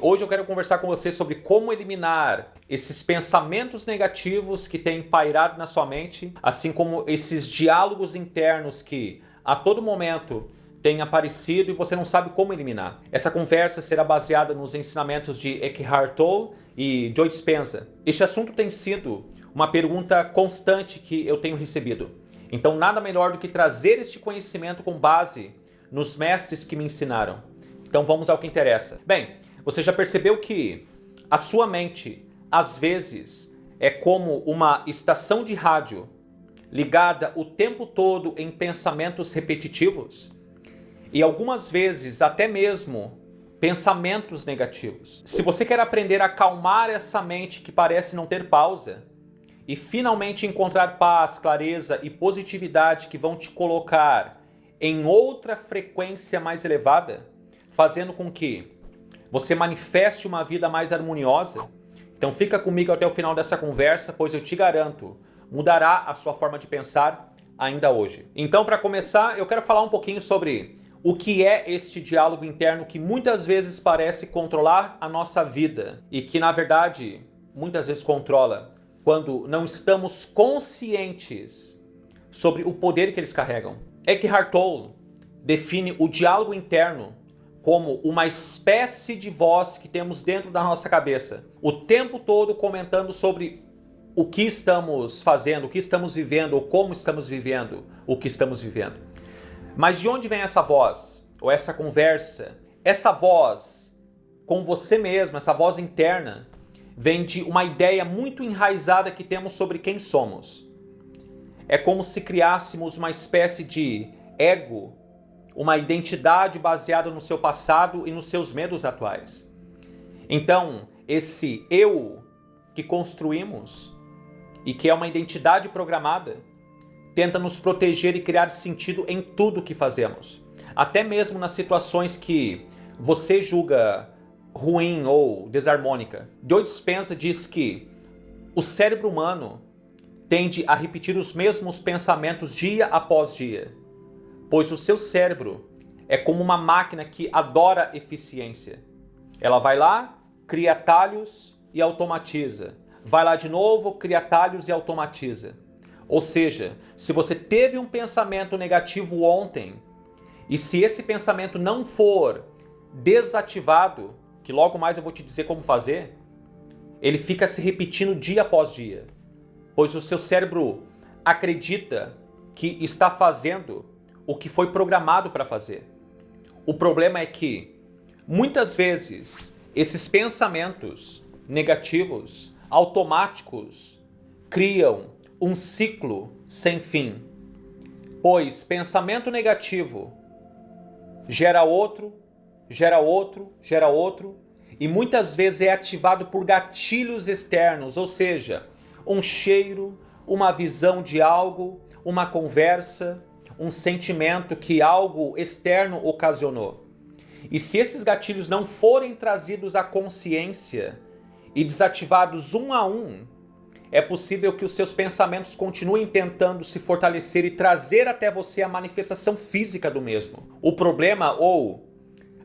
Hoje eu quero conversar com você sobre como eliminar esses pensamentos negativos que têm pairado na sua mente, assim como esses diálogos internos que a todo momento têm aparecido e você não sabe como eliminar. Essa conversa será baseada nos ensinamentos de Eckhart Tolle e Joe Dispenza. Este assunto tem sido uma pergunta constante que eu tenho recebido. Então nada melhor do que trazer este conhecimento com base nos mestres que me ensinaram. Então vamos ao que interessa. Bem, você já percebeu que a sua mente, às vezes, é como uma estação de rádio ligada o tempo todo em pensamentos repetitivos? E algumas vezes até mesmo pensamentos negativos. Se você quer aprender a acalmar essa mente que parece não ter pausa e finalmente encontrar paz, clareza e positividade que vão te colocar em outra frequência mais elevada, fazendo com que você manifeste uma vida mais harmoniosa, então fica comigo até o final dessa conversa, pois eu te garanto, mudará a sua forma de pensar ainda hoje. Então, para começar, eu quero falar um pouquinho sobre o que é este diálogo interno que muitas vezes parece controlar a nossa vida e que, na verdade, muitas vezes controla quando não estamos conscientes sobre o poder que eles carregam. Eckhart Tolle define o diálogo interno como uma espécie de voz que temos dentro da nossa cabeça, o tempo todo comentando sobre o que estamos fazendo, o que estamos vivendo, ou como estamos vivendo o que estamos vivendo. Mas de onde vem essa voz, ou essa conversa? Essa voz com você mesmo, essa voz interna, vem de uma ideia muito enraizada que temos sobre quem somos. É como se criássemos uma espécie de ego, uma identidade baseada no seu passado e nos seus medos atuais. Então, esse eu que construímos e que é uma identidade programada, tenta nos proteger e criar sentido em tudo que fazemos. Até mesmo nas situações que você julga ruim ou desarmônica. Joe Dispenza diz que o cérebro humano tende a repetir os mesmos pensamentos dia após dia, pois o seu cérebro é como uma máquina que adora eficiência. Ela vai lá, cria atalhos e automatiza. Vai lá de novo, cria atalhos e automatiza. Ou seja, se você teve um pensamento negativo ontem, e se esse pensamento não for desativado, que logo mais eu vou te dizer como fazer, ele fica se repetindo dia após dia, pois o seu cérebro acredita que está fazendo o que foi programado para fazer. O problema é que, muitas vezes, esses pensamentos negativos, automáticos, criam um ciclo sem fim. Pois pensamento negativo gera outro, gera outro, gera outro, e muitas vezes é ativado por gatilhos externos, ou seja, um cheiro, uma visão de algo, uma conversa, um sentimento que algo externo ocasionou. E se esses gatilhos não forem trazidos à consciência e desativados um a um, é possível que os seus pensamentos continuem tentando se fortalecer e trazer até você a manifestação física do mesmo. O problema ou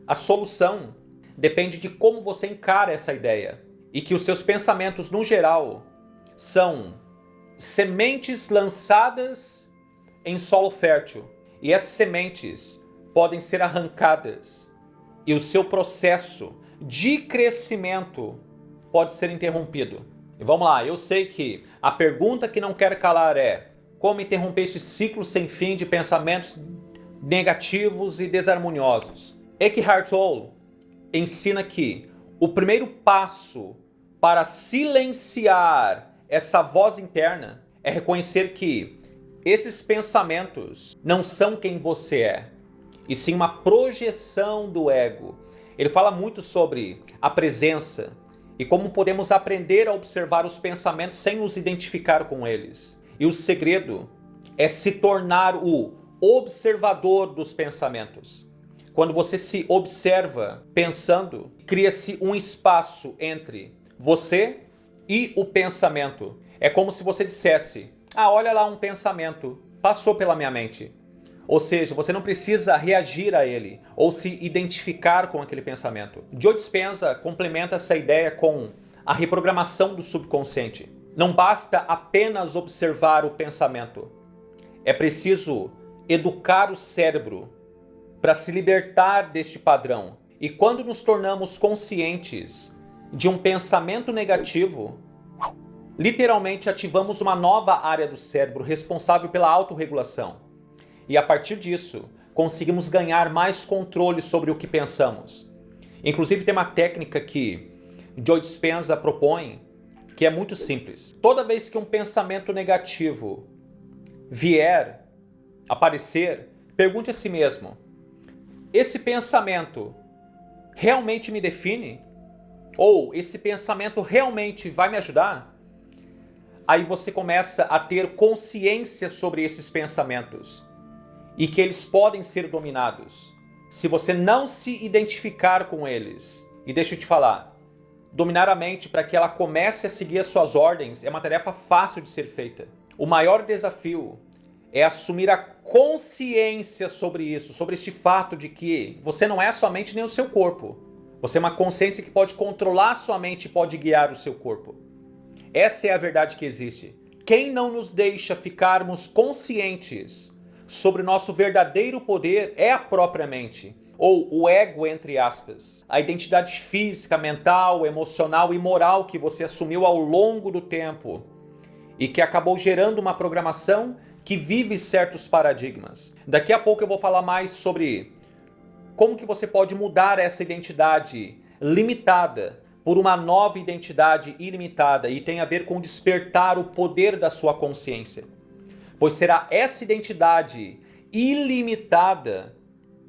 a solução depende de como você encara essa ideia. E que os seus pensamentos, no geral, são sementes lançadas em solo fértil. E essas sementes podem ser arrancadas. E o seu processo de crescimento pode ser interrompido. E vamos lá, eu sei que a pergunta que não quer calar é: como interromper esse ciclo sem fim de pensamentos negativos e desarmoniosos? Eckhart Tolle ensina que o primeiro passo para silenciar essa voz interna é reconhecer que esses pensamentos não são quem você é, e sim uma projeção do ego. Ele fala muito sobre a presença e como podemos aprender a observar os pensamentos sem nos identificar com eles. E o segredo é se tornar o observador dos pensamentos. Quando você se observa pensando, cria-se um espaço entre você e o pensamento. É como se você dissesse: olha lá um pensamento, passou pela minha mente. Ou seja, você não precisa reagir a ele ou se identificar com aquele pensamento. Joe Dispenza complementa essa ideia com a reprogramação do subconsciente. Não basta apenas observar o pensamento. É preciso educar o cérebro para se libertar deste padrão. E quando nos tornamos conscientes de um pensamento negativo, literalmente ativamos uma nova área do cérebro responsável pela autorregulação. E a partir disso, conseguimos ganhar mais controle sobre o que pensamos. Inclusive tem uma técnica que Joe Dispenza propõe, que é muito simples. Toda vez que um pensamento negativo vier aparecer, pergunte a si mesmo: esse pensamento realmente me define? Ou esse pensamento realmente vai me ajudar? Aí você começa a ter consciência sobre esses pensamentos e que eles podem ser dominados se você não se identificar com eles. E deixa eu te falar, dominar a mente para que ela comece a seguir as suas ordens é uma tarefa fácil de ser feita. O maior desafio é assumir a consciência sobre isso, sobre este fato de que você não é a sua mente nem o seu corpo. Você é uma consciência que pode controlar a sua mente e pode guiar o seu corpo. Essa é a verdade que existe. Quem não nos deixa ficarmos conscientes sobre o nosso verdadeiro poder é a própria mente, ou o ego, entre aspas. A identidade física, mental, emocional e moral que você assumiu ao longo do tempo e que acabou gerando uma programação que vive certos paradigmas. Daqui a pouco eu vou falar mais sobre como que você pode mudar essa identidade limitada por uma nova identidade ilimitada, e tem a ver com despertar o poder da sua consciência. Pois será essa identidade ilimitada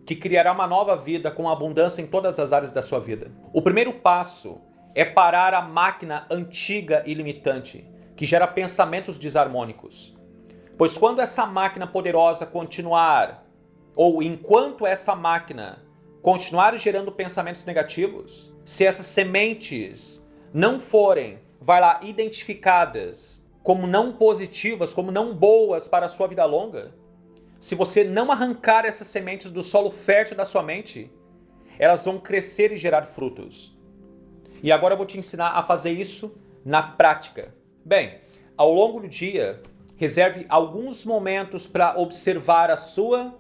que criará uma nova vida com abundância em todas as áreas da sua vida. O primeiro passo é parar a máquina antiga e limitante, que gera pensamentos desarmônicos. Pois quando essa máquina poderosa continuar, ou enquanto essa máquina continuar gerando pensamentos negativos, se essas sementes não forem, identificadas como não positivas, como não boas para a sua vida longa, se você não arrancar essas sementes do solo fértil da sua mente, elas vão crescer e gerar frutos. E agora eu vou te ensinar a fazer isso na prática. Bem, ao longo do dia, reserve alguns momentos para observar a sua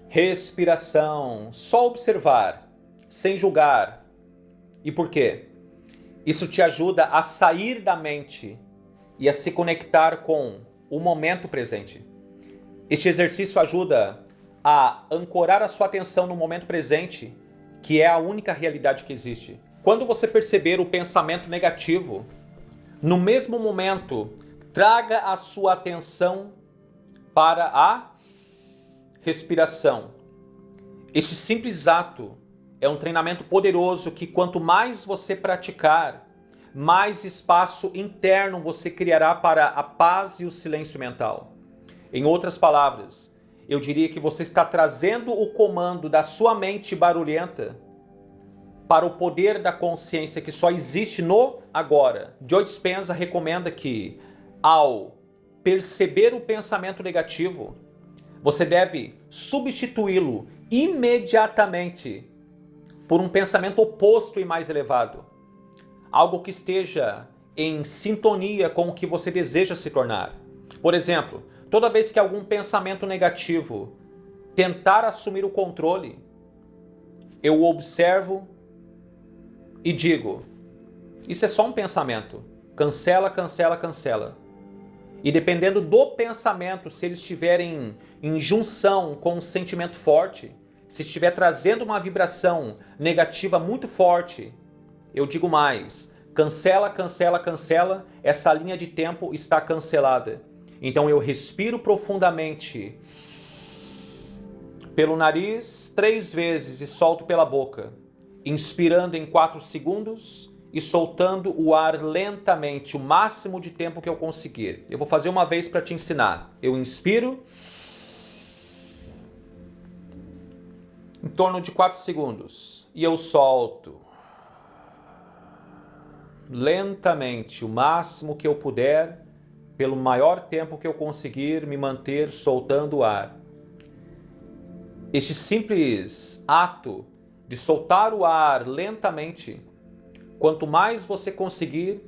respiração. Só observar, sem julgar. E por quê? Isso te ajuda a sair da mente e a se conectar com o momento presente. Este exercício ajuda a ancorar a sua atenção no momento presente, que é a única realidade que existe. Quando você perceber o pensamento negativo, no mesmo momento, traga a sua atenção para a respiração. Este simples ato é um treinamento poderoso que, quanto mais você praticar, mais espaço interno você criará para a paz e o silêncio mental. Em outras palavras, eu diria que você está trazendo o comando da sua mente barulhenta para o poder da consciência que só existe no agora. Joe Dispenza recomenda que, ao perceber o pensamento negativo, você deve substituí-lo imediatamente por um pensamento oposto e mais elevado. Algo que esteja em sintonia com o que você deseja se tornar. Por exemplo, toda vez que algum pensamento negativo tentar assumir o controle, eu o observo e digo: isso é só um pensamento. Cancela, cancela, cancela. E dependendo do pensamento, se ele estiver em junção com um sentimento forte, se estiver trazendo uma vibração negativa muito forte, eu digo mais: cancela, cancela, cancela, essa linha de tempo está cancelada. Então eu respiro profundamente pelo nariz 3 vezes e solto pela boca, inspirando em 4 segundos e soltando o ar lentamente, o máximo de tempo que eu conseguir. Eu vou fazer uma vez para te ensinar. Eu inspiro em torno de 4 segundos e eu solto lentamente, o máximo que eu puder, pelo maior tempo que eu conseguir me manter soltando o ar. Este simples ato de soltar o ar lentamente, quanto mais você conseguir,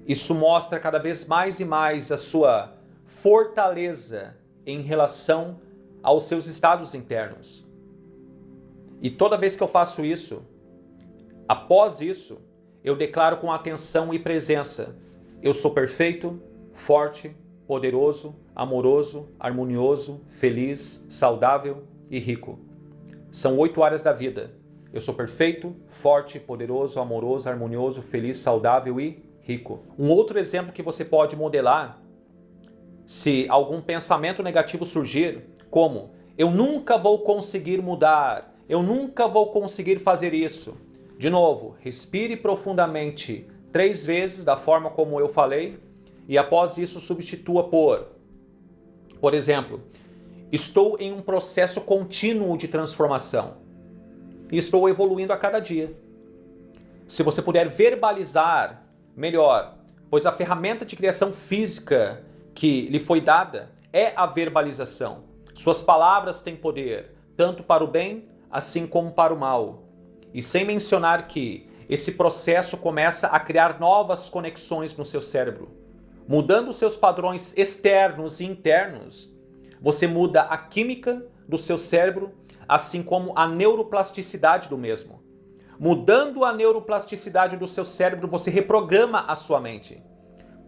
isso mostra cada vez mais e mais a sua fortaleza em relação aos seus estados internos. E toda vez que eu faço isso, após isso, eu declaro com atenção e presença: eu sou perfeito, forte, poderoso, amoroso, harmonioso, feliz, saudável e rico. São 8 áreas da vida. Eu sou perfeito, forte, poderoso, amoroso, harmonioso, feliz, saudável e rico. Um outro exemplo que você pode modelar, se algum pensamento negativo surgir, como: eu nunca vou conseguir mudar, eu nunca vou conseguir fazer isso. De novo, respire profundamente 3 vezes da forma como eu falei e após isso substitua por exemplo, estou em um processo contínuo de transformação e estou evoluindo a cada dia. Se você puder verbalizar, melhor, pois a ferramenta de criação física que lhe foi dada é a verbalização. Suas palavras têm poder, tanto para o bem, assim como para o mal. E sem mencionar que esse processo começa a criar novas conexões no seu cérebro. Mudando seus padrões externos e internos, você muda a química do seu cérebro, assim como a neuroplasticidade do mesmo. Mudando a neuroplasticidade do seu cérebro, você reprograma a sua mente.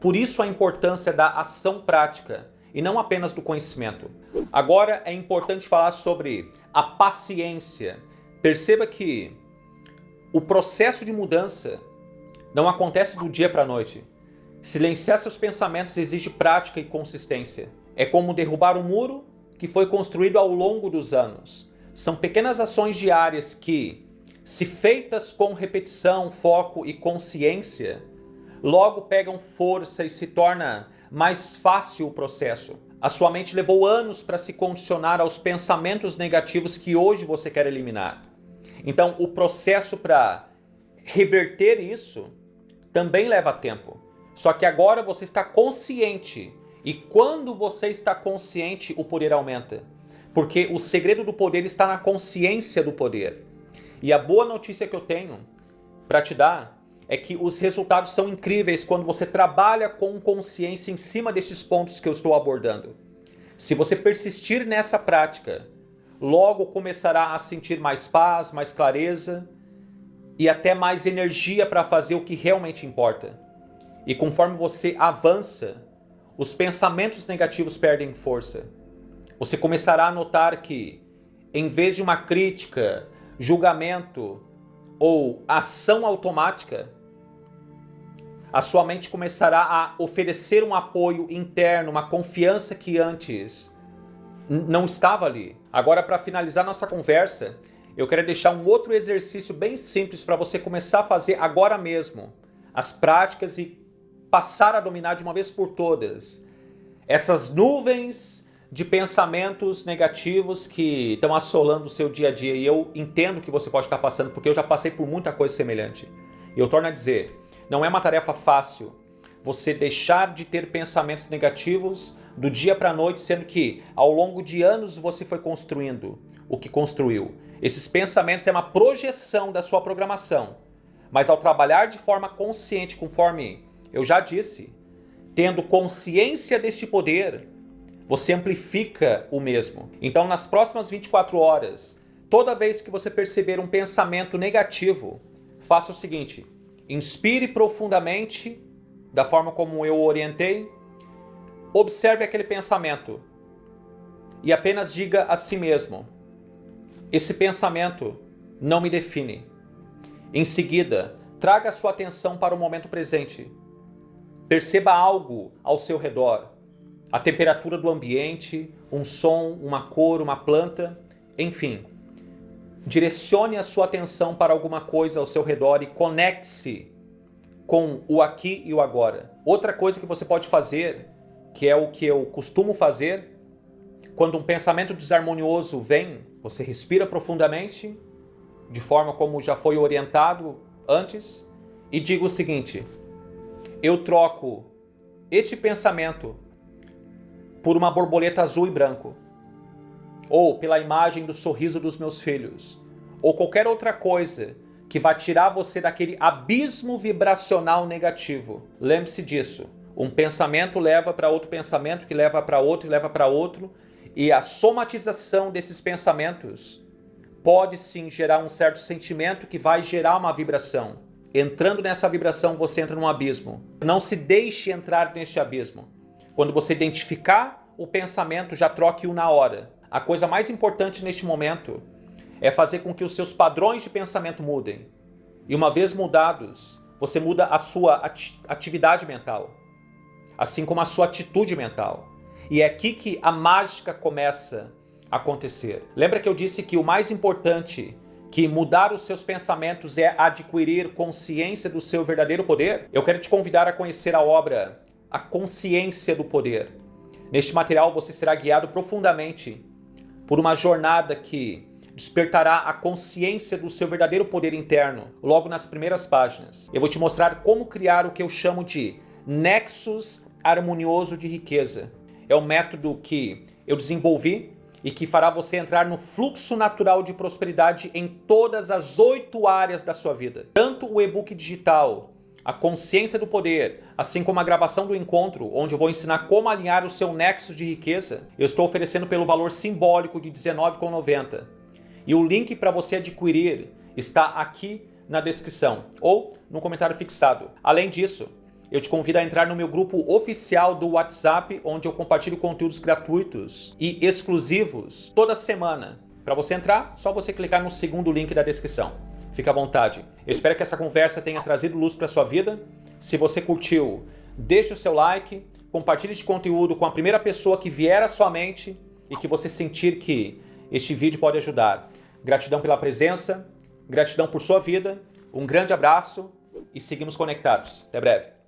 Por isso a importância da ação prática e não apenas do conhecimento. Agora é importante falar sobre a paciência. Perceba que o processo de mudança não acontece do dia para a noite. Silenciar seus pensamentos exige prática e consistência. É como derrubar um muro que foi construído ao longo dos anos. São pequenas ações diárias que, se feitas com repetição, foco e consciência, logo pegam força e se torna mais fácil o processo. A sua mente levou anos para se condicionar aos pensamentos negativos que hoje você quer eliminar. Então, o processo para reverter isso também leva tempo. Só que agora você está consciente. E quando você está consciente, o poder aumenta. Porque o segredo do poder está na consciência do poder. E a boa notícia que eu tenho para te dar é que os resultados são incríveis quando você trabalha com consciência em cima desses pontos que eu estou abordando. Se você persistir nessa prática, logo começará a sentir mais paz, mais clareza e até mais energia para fazer o que realmente importa. E conforme você avança, os pensamentos negativos perdem força. Você começará a notar que, em vez de uma crítica, julgamento ou ação automática, a sua mente começará a oferecer um apoio interno, uma confiança que antes não estava ali. Agora, para finalizar nossa conversa, eu quero deixar um outro exercício bem simples para você começar a fazer agora mesmo. As práticas e passar a dominar de uma vez por todas essas nuvens de pensamentos negativos que estão assolando o seu dia a dia. E eu entendo que você pode estar passando, porque eu já passei por muita coisa semelhante. E eu torno a dizer, não é uma tarefa fácil você deixar de ter pensamentos negativos do dia para a noite, sendo que ao longo de anos você foi construindo o que construiu. Esses pensamentos é uma projeção da sua programação. Mas ao trabalhar de forma consciente, conforme eu já disse, tendo consciência deste poder, você amplifica o mesmo. Então, nas próximas 24 horas, toda vez que você perceber um pensamento negativo, faça o seguinte: inspire profundamente, da forma como eu o orientei, observe aquele pensamento e apenas diga a si mesmo: esse pensamento não me define. Em seguida, traga a sua atenção para o momento presente. Perceba algo ao seu redor, a temperatura do ambiente, um som, uma cor, uma planta, enfim. Direcione a sua atenção para alguma coisa ao seu redor e conecte-se com o aqui e o agora. Outra coisa que você pode fazer, que é o que eu costumo fazer, quando um pensamento desarmonioso vem, você respira profundamente, de forma como já foi orientado antes, e diga o seguinte: eu troco este pensamento por uma borboleta azul e branco. ou pela imagem do sorriso dos meus filhos, ou qualquer outra coisa que vai tirar você daquele abismo vibracional negativo. Lembre-se disso. Um pensamento leva para outro pensamento, que leva para outro, e leva para outro, e a somatização desses pensamentos pode sim gerar um certo sentimento que vai gerar uma vibração. Entrando nessa vibração, você entra num abismo. Não se deixe entrar neste abismo. Quando você identificar o pensamento, já troque-o na hora. A coisa mais importante neste momento é fazer com que os seus padrões de pensamento mudem. E uma vez mudados, você muda a sua atividade mental, assim como a sua atitude mental. E é aqui que a mágica começa a acontecer. Lembra que eu disse que o mais importante que mudar os seus pensamentos é adquirir consciência do seu verdadeiro poder? Eu quero te convidar a conhecer a obra A Consciência do Poder. Neste material você será guiado profundamente por uma jornada que despertará a consciência do seu verdadeiro poder interno, logo nas primeiras páginas. Eu vou te mostrar como criar o que eu chamo de nexus harmonioso de riqueza. É um método que eu desenvolvi e que fará você entrar no fluxo natural de prosperidade em todas as 8 áreas da sua vida. Tanto o e-book digital, a consciência do poder, assim como a gravação do encontro, onde eu vou ensinar como alinhar o seu nexo de riqueza, eu estou oferecendo pelo valor simbólico de R$19,90. E o link para você adquirir está aqui na descrição ou no comentário fixado. Além disso, eu te convido a entrar no meu grupo oficial do WhatsApp, onde eu compartilho conteúdos gratuitos e exclusivos toda semana. Para você entrar, só você clicar no segundo link da descrição. Fica à vontade. Eu espero que essa conversa tenha trazido luz para sua vida. Se você curtiu, deixe o seu like, compartilhe este conteúdo com a primeira pessoa que vier à sua mente e que você sentir que este vídeo pode ajudar. Gratidão pela presença, gratidão por sua vida, um grande abraço e seguimos conectados. Até breve.